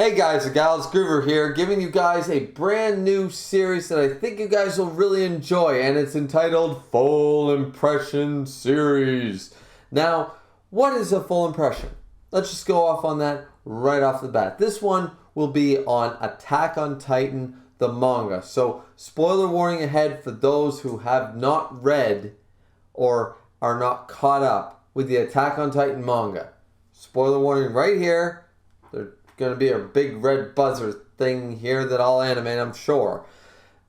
Hey guys and gals, Griever here, giving you guys a brand new series that I think you guys will really enjoy, and it's entitled Full Impression Series. Now, what is a full impression? Let's just go off on that right off the bat. This one will be on Attack on Titan, the manga. So, spoiler warning ahead for those who have not read or are not caught up with the Attack on Titan manga. Spoiler warning right here. There's going to be a big red buzzer thing here that I'll animate, I'm sure.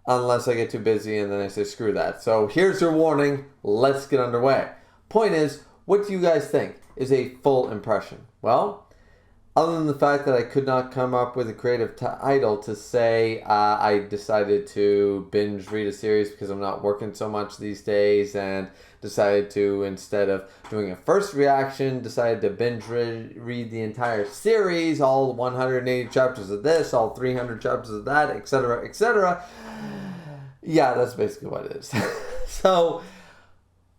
Unless I get too busy and then I say screw that. So here's your warning. Let's get underway. Point is, what do you guys think is a full impression? Well, other than the fact that I could not come up with a creative title to say I decided to binge read a series because I'm not working so much these days, and decided to, instead of doing a first reaction, decided to binge read the entire series, all 180 chapters of this, all 300 chapters of that, etc., etc. Yeah, that's basically what it is. So,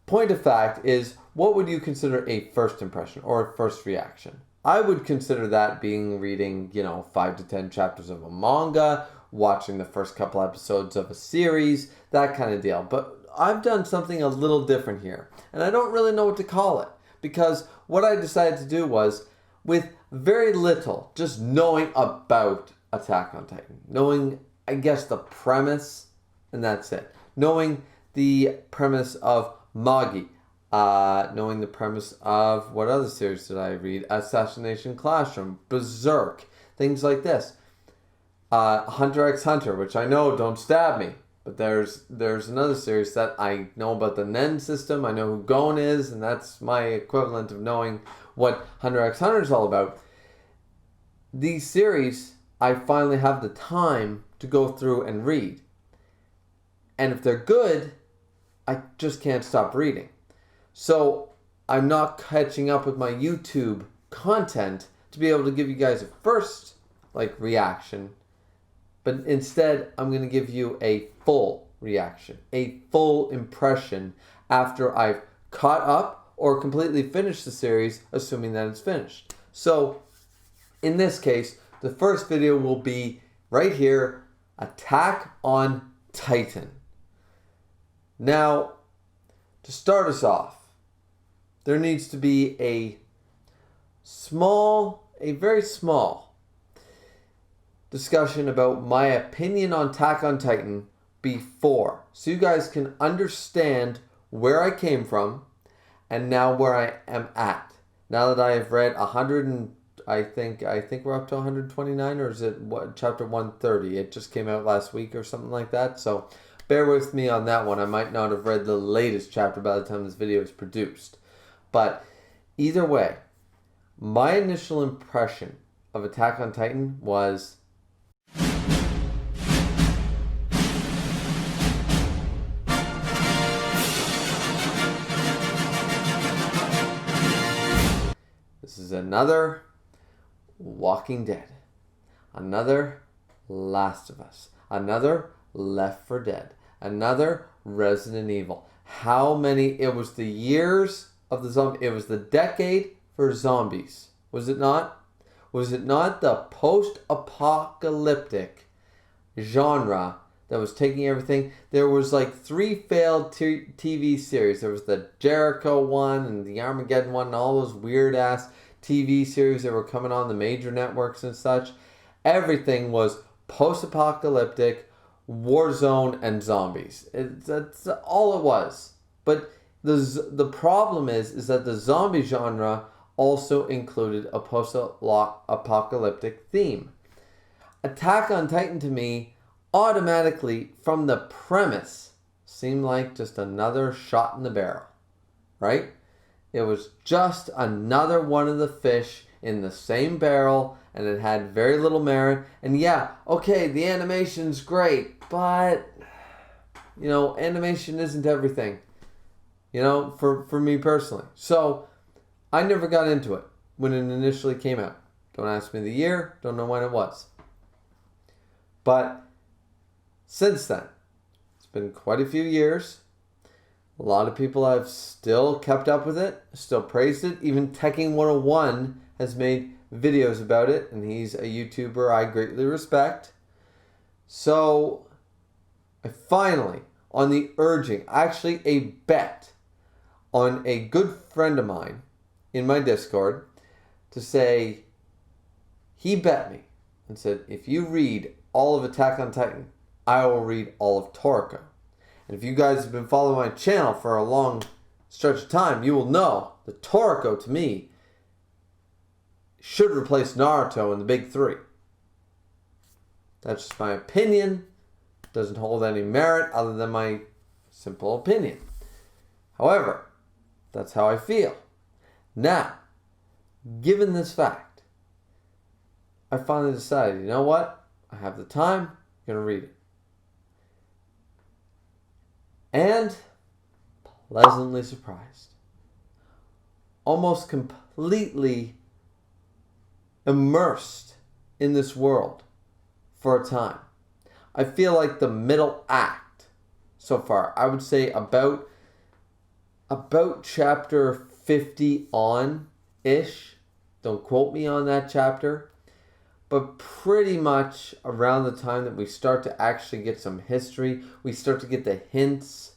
point of fact is, what would you consider a first impression or a first reaction? I would consider that being reading, 5 to 10 chapters of a manga, watching the first couple episodes of a series, that kind of deal. But I've done something a little different here, and I don't really know what to call it, because what I decided to do was, with very little, just knowing about Attack on Titan, knowing, I guess, the premise, and that's it. Knowing the premise of Magi, knowing the premise of, what other series did I read? Assassination Classroom, Berserk, things like this. Hunter x Hunter, which I know, don't stab me. But there's another series that I know about the Nen system. I know who Gon is, and that's my equivalent of knowing what Hunter x Hunter is all about. These series, I finally have the time to go through and read. And if they're good, I just can't stop reading. So I'm not catching up with my YouTube content to be able to give you guys a first reaction. But instead, I'm going to give you a full reaction, a full impression after I've caught up or completely finished the series, assuming that it's finished. So, in this case, the first video will be right here, Attack on Titan. Now, to start us off, there needs to be a very small discussion about my opinion on Attack on Titan before, so you guys can understand where I came from and now where I am at. Now that I have read 100 and I think we're up to 129, or is it chapter 130? It just came out last week or something like that. So bear with me on that one. I might not have read the latest chapter by the time this video is produced. But either way, my initial impression of Attack on Titan was this is another Walking Dead, another Last of Us, another Left 4 Dead, another Resident Evil. How many? It was the years of the zombie. It was the decade for zombies. Was it not? Was it not the post-apocalyptic genre that was taking everything? There was 3 failed TV series. There was the Jericho one and the Armageddon one and all those weird-ass TV series that were coming on the major networks and such. Everything was post-apocalyptic, war zone, and zombies. That's all it was. But the problem is that the zombie genre also included a post-apocalyptic theme. Attack on Titan to me, automatically, from the premise, seemed like just another shot in the barrel, right? It was just another one of the fish in the same barrel, and it had very little merit. And yeah, okay, the animation's great, but, animation isn't everything, for me personally. So, I never got into it when it initially came out. Don't ask me the year, don't know when it was. But since then, it's been quite a few years. A lot of people have still kept up with it, still praised it. Even Teching 101 has made videos about it, and he's a YouTuber I greatly respect. So I finally, on the urging, actually a bet on a good friend of mine in my Discord, to say, he bet me and said, if you read all of Attack on Titan, I will read all of Toriko. And if you guys have been following my channel for a long stretch of time, you will know that Toriko, to me, should replace Naruto in the big three. That's just my opinion. Doesn't hold any merit other than my simple opinion. However, that's how I feel. Now, given this fact, I finally decided, you know what? I have the time, I'm going to read it. And pleasantly surprised. Almost completely immersed in this world for a time. I feel like the middle act so far, I would say about chapter 50 on-ish. Don't quote me on that chapter. But pretty much around the time that we start to actually get some history, we start to get the hints.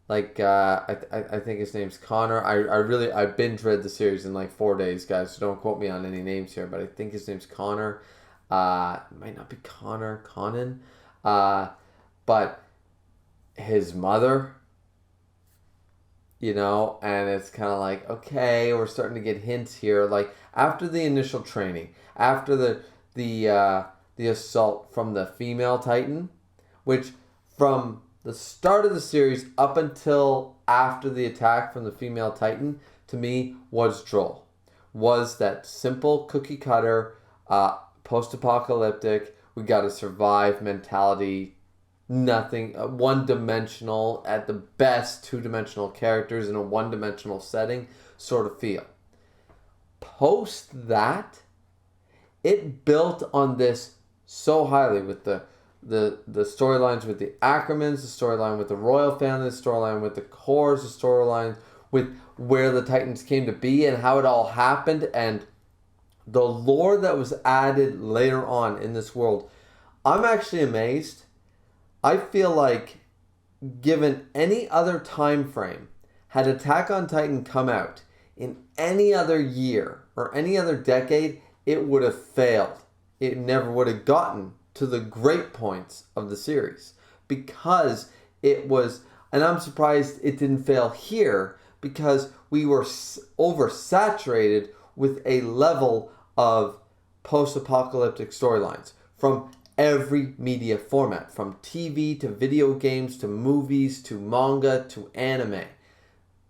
Like, I think his name's Connor. I binge read the series in like 4 days, guys. So don't quote me on any names here, but I think his name's Connor. It might not be Conan. But his mother, and it's kind of like, okay, we're starting to get hints here. Like, after the initial training, after the assault from the female Titan, which from the start of the series up until after the attack from the female Titan, to me, was droll. Was that simple cookie cutter, post-apocalyptic, we gotta survive mentality, nothing, one-dimensional, at the best, two-dimensional characters in a one-dimensional setting sort of feel. Post that, it built on this so highly with the storylines with the Ackermans, the storyline with the royal family, the storyline with the Cores, the storyline with where the Titans came to be and how it all happened, and the lore that was added later on in this world. I'm actually amazed. I feel like, given any other time frame, had Attack on Titan come out in any other year or any other decade, it would have failed. It never would have gotten to the great points of the series, because it was, and I'm surprised it didn't fail here, because we were oversaturated with a level of post-apocalyptic storylines from every media format, from TV to video games to movies to manga to anime.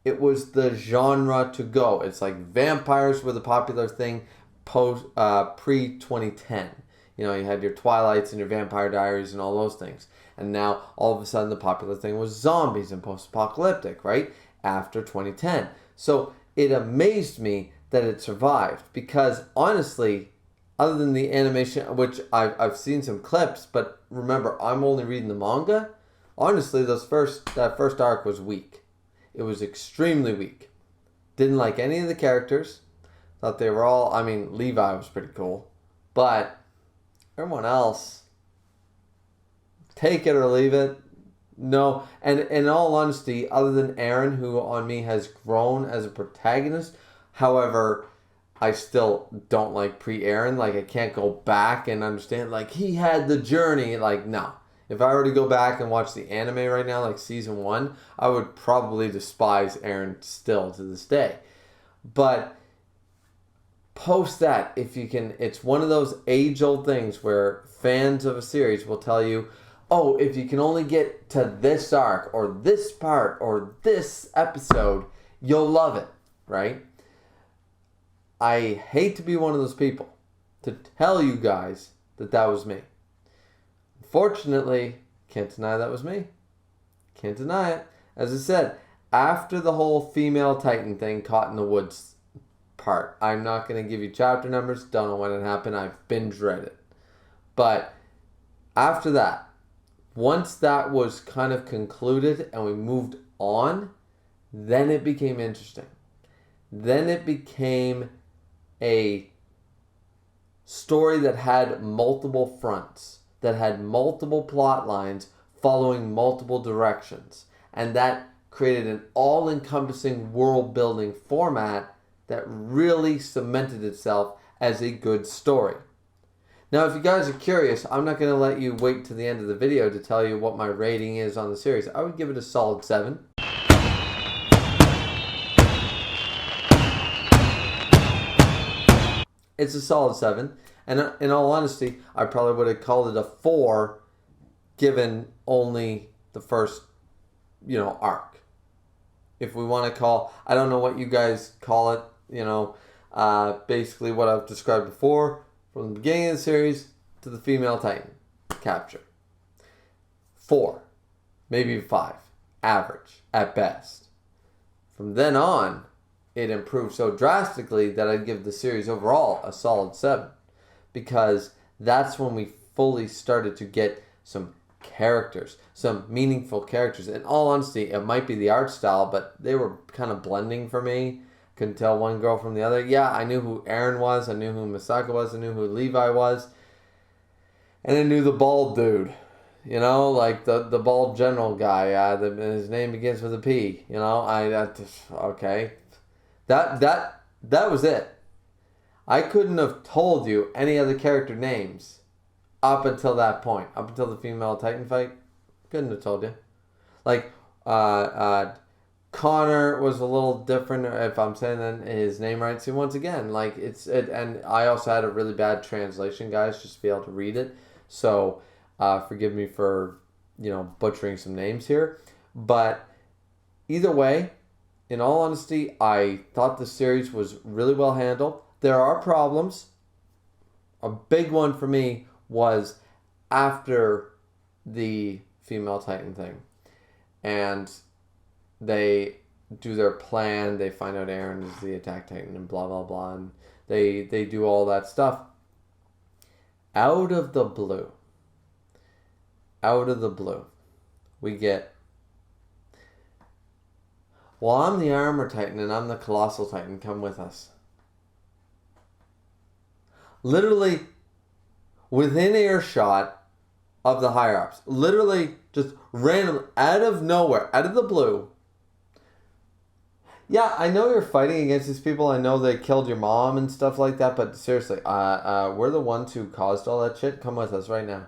It was the genre to go. It's like vampires were the popular thing pre-2010. You had your Twilights and your Vampire Diaries and all those things. And now, all of a sudden, the popular thing was zombies and post-apocalyptic, right? After 2010. So, it amazed me that it survived. Because, honestly, other than the animation, which I've seen some clips, but remember, I'm only reading the manga. Honestly, that first arc was weak. It was extremely weak. Didn't like any of the characters. Thought they were all, Levi was pretty cool. But everyone else, take it or leave it. No, and in all honesty, other than Eren, who on me has grown as a protagonist, however, I still don't like pre-Eren. Like, I can't go back and understand, like, he had the journey. Like, no. If I were to go back and watch the anime right now, like season 1, I would probably despise Eren still to this day. But post that, if you can, it's one of those age-old things where fans of a series will tell you, oh, if you can only get to this arc or this part or this episode, you'll love it, right? I hate to be one of those people to tell you guys that was me. Unfortunately, can't deny that was me. Can't deny it. As I said, after the whole female Titan thing caught in the woods part, I'm not going to give you chapter numbers. Don't know when it happened. I've binge read it. But after that, once that was kind of concluded and we moved on, then it became interesting. Then it became a story that had multiple fronts, that had multiple plot lines following multiple directions. And that created an all-encompassing world-building format that really cemented itself as a good story. Now, if you guys are curious, I'm not going to let you wait to the end of the video to tell you what my rating is on the series. I would give it a solid 7. It's a solid 7. And in all honesty, I probably would have called it a 4 given only the first, arc. If we want to call, I don't know what you guys call it, basically what I've described before, from the beginning of the series to the female Titan capture. 4, maybe 5, average at best. From then on, it improved so drastically that I'd give the series overall a solid 7. Because that's when we fully started to get some characters, some meaningful characters. In all honesty, it might be the art style, but they were kind of blending for me. Couldn't tell one girl from the other. Yeah, I knew who Eren was, I knew who Misaka was, I knew who Levi was, and I knew the bald dude. Like the bald general guy. His name begins with a P. Okay, that was it. I couldn't have told you any other character names up until that point. Up until the female Titan fight, couldn't have told you. Like, Connor was a little different, if I'm saying his name right. See, once again, and I also had a really bad translation, guys, just to be able to read it. So, forgive me for, butchering some names here. But either way, in all honesty, I thought the series was really well handled. There are problems. A big one for me was after the female Titan thing. And they do their plan. They find out Eren is the attack Titan and blah, blah, blah. And they do all that stuff. Out of the blue, we get, well, I'm the Armor Titan and I'm the Colossal Titan. Come with us. Literally within earshot of the higher-ups. Literally just randomly, out of nowhere, out of the blue. Yeah, I know you're fighting against these people. I know they killed your mom and stuff like that. But seriously, we're the ones who caused all that shit. Come with us right now.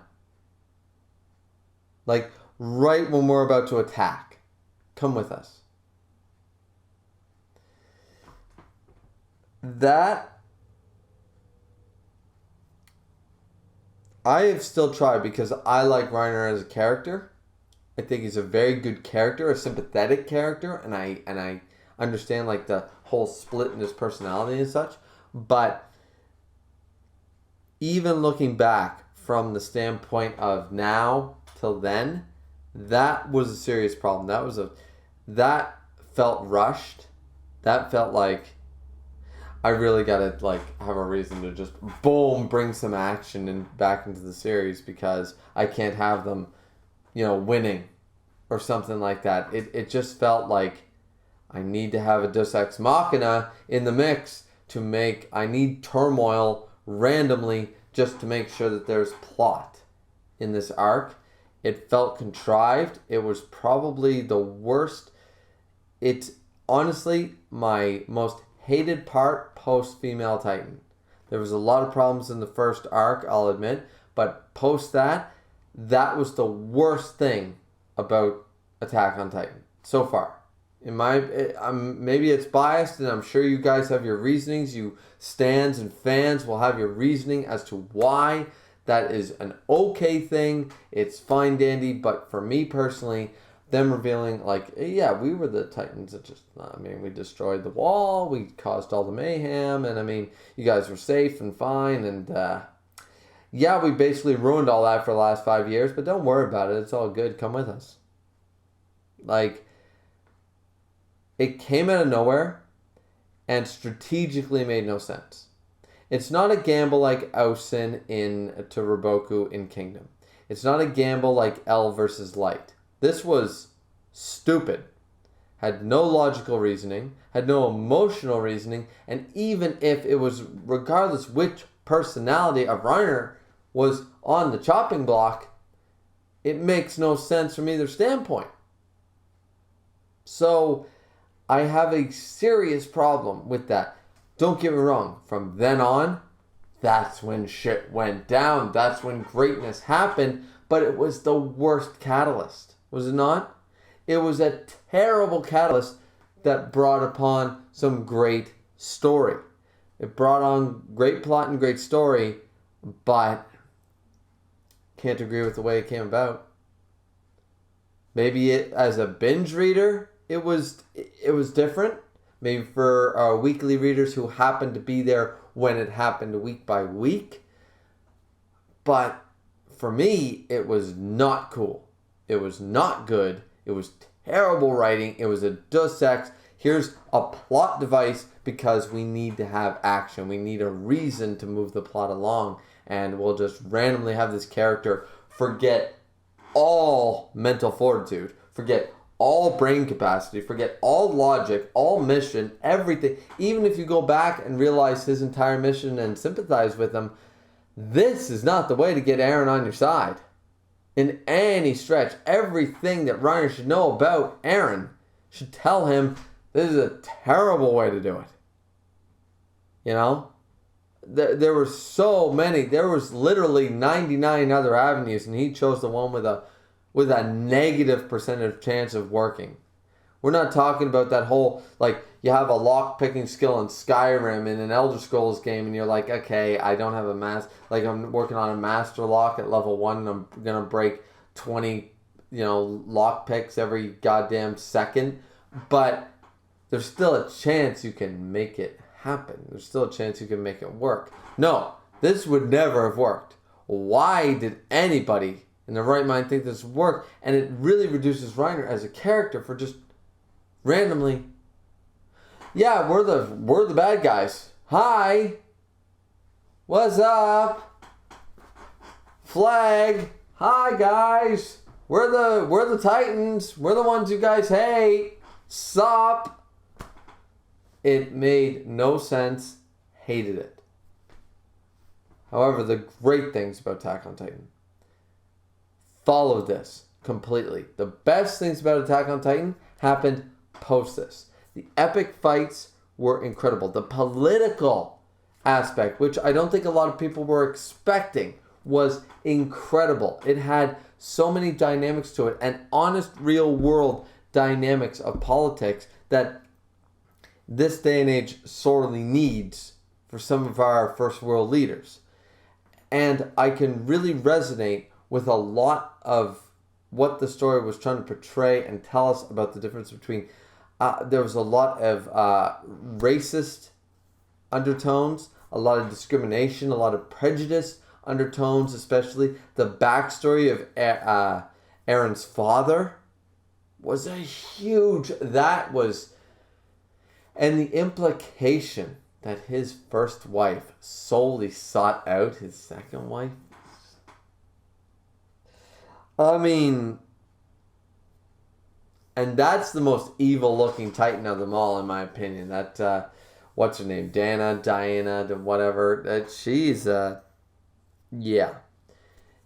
Like, right when we're about to attack. Come with us. That... I have still tried because I like Reiner as a character. I think he's a very good character, a sympathetic character, and I understand like the whole split in his personality and such. But even looking back from the standpoint of now till then, that was a serious problem. That felt rushed. That felt like I really gotta have a reason to just boom bring some action and back into the series because I can't have them, winning or something like that. It just felt like I need to have a Deus Ex Machina in the mix I need turmoil randomly just to make sure that there's plot in this arc. It felt contrived. It was probably the worst. It's honestly my most hated part post Female Titan. There was a lot of problems in the first arc, I'll admit, but post that was the worst thing about Attack on Titan so far. Maybe it's biased, and I'm sure you guys have your reasonings. You stans and fans will have your reasoning as to why that is an okay thing. It's fine dandy, but for me personally, them revealing, we were the Titans that we destroyed the wall, we caused all the mayhem, and you guys were safe and fine, and we basically ruined all that for the last 5 years, but don't worry about it, it's all good, come with us. It came out of nowhere, and strategically made no sense. It's not a gamble like Ausen to Roboku in Kingdom. It's not a gamble like L versus Light. This was stupid. had no logical reasoning, had no emotional reasoning, and even if it was, regardless which personality of Reiner was on the chopping block, it makes no sense from either standpoint. So I have a serious problem with that. Don't get me wrong, from then on, that's when shit went down. That's when greatness happened, but it was the worst catalyst, was it not? It was a terrible catalyst that brought upon some great story. It brought on great plot and great story, but can't agree with the way it came about. Maybe it, as a binge reader, it was different. Maybe for our weekly readers who happened to be there when it happened week by week. But for me, it was not cool. It was not good. It was terrible writing. It was a deus ex. Here's a plot device because we need to have action. We need a reason to move the plot along. And we'll just randomly have this character forget all mental fortitude, forget all brain capacity, forget all logic, all mission, everything. Even if you go back and realize his entire mission and sympathize with him, this is not the way to get Eren on your side. In any stretch, everything that Reiner should know about Eren should tell him this is a terrible way to do it. You know? There were so many. There was literally 99 other avenues, and he chose the one with a negative percentage chance of working. We're not talking about that whole, like, you have a lock-picking skill in Skyrim in an Elder Scrolls game, and you're like, okay, I don't have I'm working on a master lock at level 1, and I'm going to break 20, lock picks every goddamn second. But there's still a chance you can make it happen. There's still a chance you can make it work. No, this would never have worked. Why did anybody in their right mind think this would work? And it really reduces Reiner as a character for just randomly, yeah, we're the bad guys. Hi, what's up? Flag. Hi guys. We're the Titans. We're the ones you guys hate. Sup? It made no sense. Hated it. However, the great things about Attack on Titan followed this completely. The best things about Attack on Titan happened post this. The epic fights were incredible. The political aspect, which I don't think a lot of people were expecting, was incredible. It had so many dynamics to it, and honest, real world dynamics of politics that this day and age sorely needs for some of our first world leaders. And I can really resonate with a lot of what the story was trying to portray and tell us about the difference between there was a lot of racist undertones, a lot of discrimination, a lot of prejudice undertones, especially the backstory of Eren's father was a huge, and the implication that his first wife solely sought out his second wife. I mean, and that's the most evil looking Titan of them all, in my opinion. That, what's her name? Diana, whatever. She's, yeah.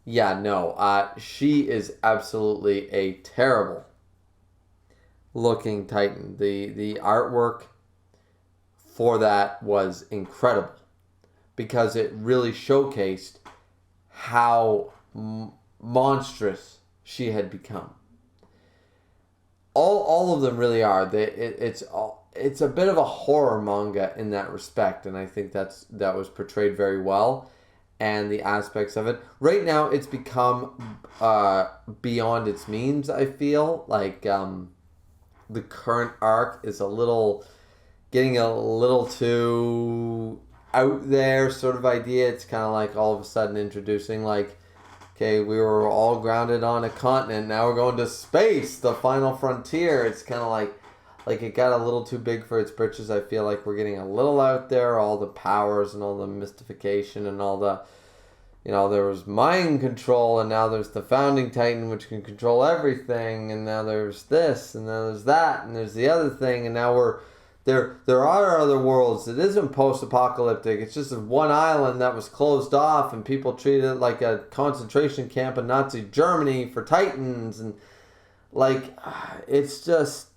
Yeah, no. She is absolutely a terrible looking Titan. The artwork for that was incredible because it really showcased how monstrous she had become. All of them really are. It's a bit of a horror manga in that respect, and I think that was portrayed very well, and the aspects of it. Right now, it's become beyond its means. I feel like the current arc is getting a little too out there sort of idea. It's kind of like all of a sudden introducing like, okay, we were all grounded on a continent. Now we're going to space, the final frontier. It's kind of like it got a little too big for its britches. I feel like we're getting a little out there. All the powers and all the mystification and all the, there was mind control, and now there's the founding titan, which can control everything, and now there's this, and now there's that, and there's the other thing, and now there are other worlds. It isn't post-apocalyptic. It's just one island that was closed off, and people treated it like a concentration camp in Nazi Germany for titans, and it's just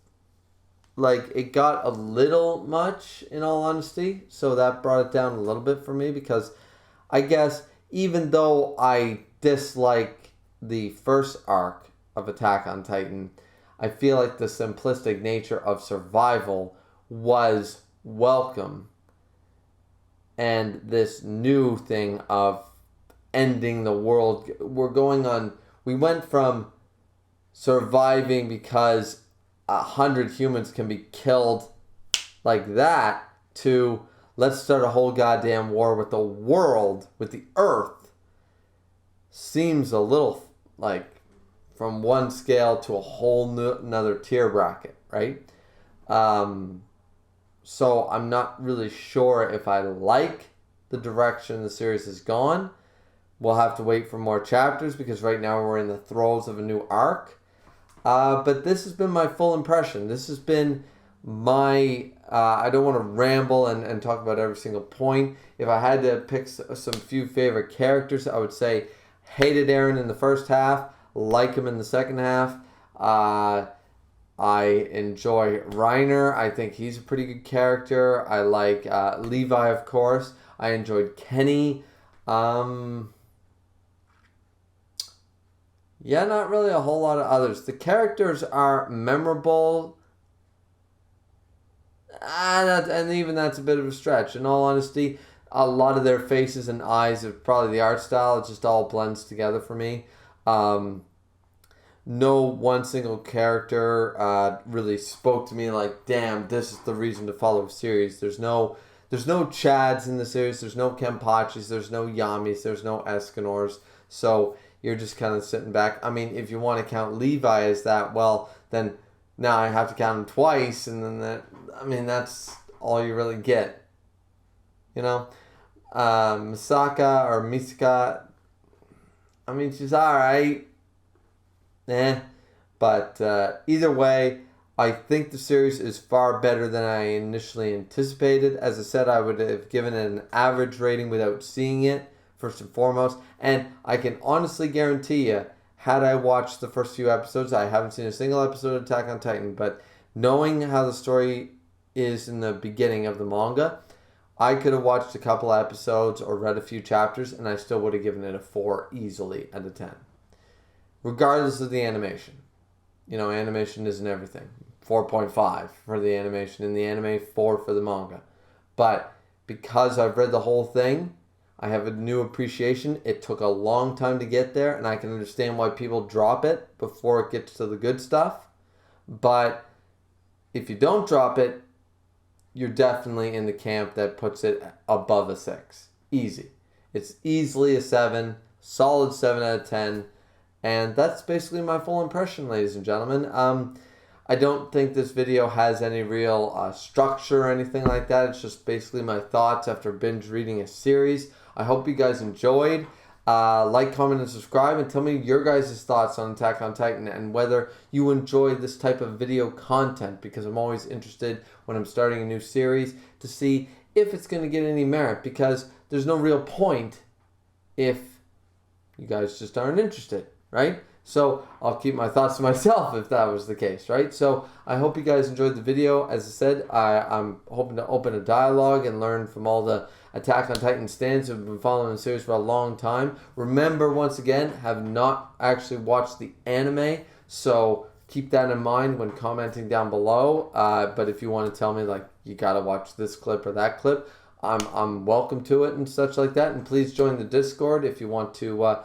it got a little much, in all honesty. So that brought it down a little bit for me, because I guess even though I dislike the first arc of Attack on Titan, I feel like the simplistic nature of survival was welcome. And this new thing of ending the world, we went from surviving because 100 humans can be killed like that to let's start a whole goddamn war with the world, with the earth. Seems a little from one scale to a whole another tier bracket, right? So I'm not really sure if I like the direction the series has gone. We'll have to wait for more chapters, because right now we're in the throes of a new arc. But this has been my full impression. This has been my... I don't want to ramble and talk about every single point. If I had to pick some few favorite characters, I would say hated Eren in the first half, like him in the second half. I enjoy Reiner. I think he's a pretty good character. I like Levi, of course. I enjoyed Kenny. Yeah, not really a whole lot of others. The characters are memorable. And even that's a bit of a stretch. In all honesty, a lot of their faces and eyes are probably the art style. It just all blends together for me. No one single character really spoke to me like, damn, this is the reason to follow a series. There's no Chads in the series. There's no Kenpachis. There's no Yamis. There's no Escanors. So you're just kind of sitting back. I mean, if you want to count Levi as that, well, then now I have to count him twice, and then that's all you really get. Misaka, I mean, she's alright. But either way, I think the series is far better than I initially anticipated. As I said, I would have given it an average rating without seeing it, first and foremost. And I can honestly guarantee you, had I watched the first few episodes, I haven't seen a single episode of Attack on Titan, but knowing how the story is in the beginning of the manga, I could have watched a couple episodes or read a few chapters, and I still would have given it a 4 easily out of 10. Regardless of the animation. Animation isn't everything. 4.5 for the animation in the anime, 4 for the manga. But because I've read the whole thing, I have a new appreciation. It took a long time to get there, and I can understand why people drop it before it gets to the good stuff. But if you don't drop it, you're definitely in the camp that puts it above a 6. Easy. It's easily a 7, solid 7 out of 10. And that's basically my full impression, ladies and gentlemen. I don't think this video has any real structure or anything like that. It's just basically my thoughts after binge reading a series. I hope you guys enjoyed. Like, comment, and subscribe, and tell me your guys' thoughts on Attack on Titan and whether you enjoy this type of video content, because I'm always interested when I'm starting a new series to see if it's going to get any merit, because there's no real point if you guys just aren't interested, right? So I'll keep my thoughts to myself if that was the case, right? So I hope you guys enjoyed the video. As I said, I'm hoping to open a dialogue and learn from all the Attack on Titan stands who have been following the series for a long time. Remember, once again, have not actually watched the anime, so keep that in mind when commenting down below. But if you want to tell me, like, you gotta watch this clip or that clip, I'm welcome to it and such like that. And please join the Discord if you want to,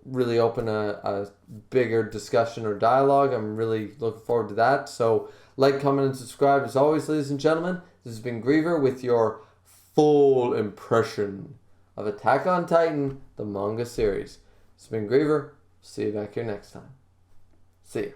really open a bigger discussion or dialogue. I'm really looking forward to that. So like, comment, and subscribe. As always, ladies and gentlemen, this has been Griever with your full impression of Attack on Titan, the manga series. It's been Griever. See you back here next time. See ya.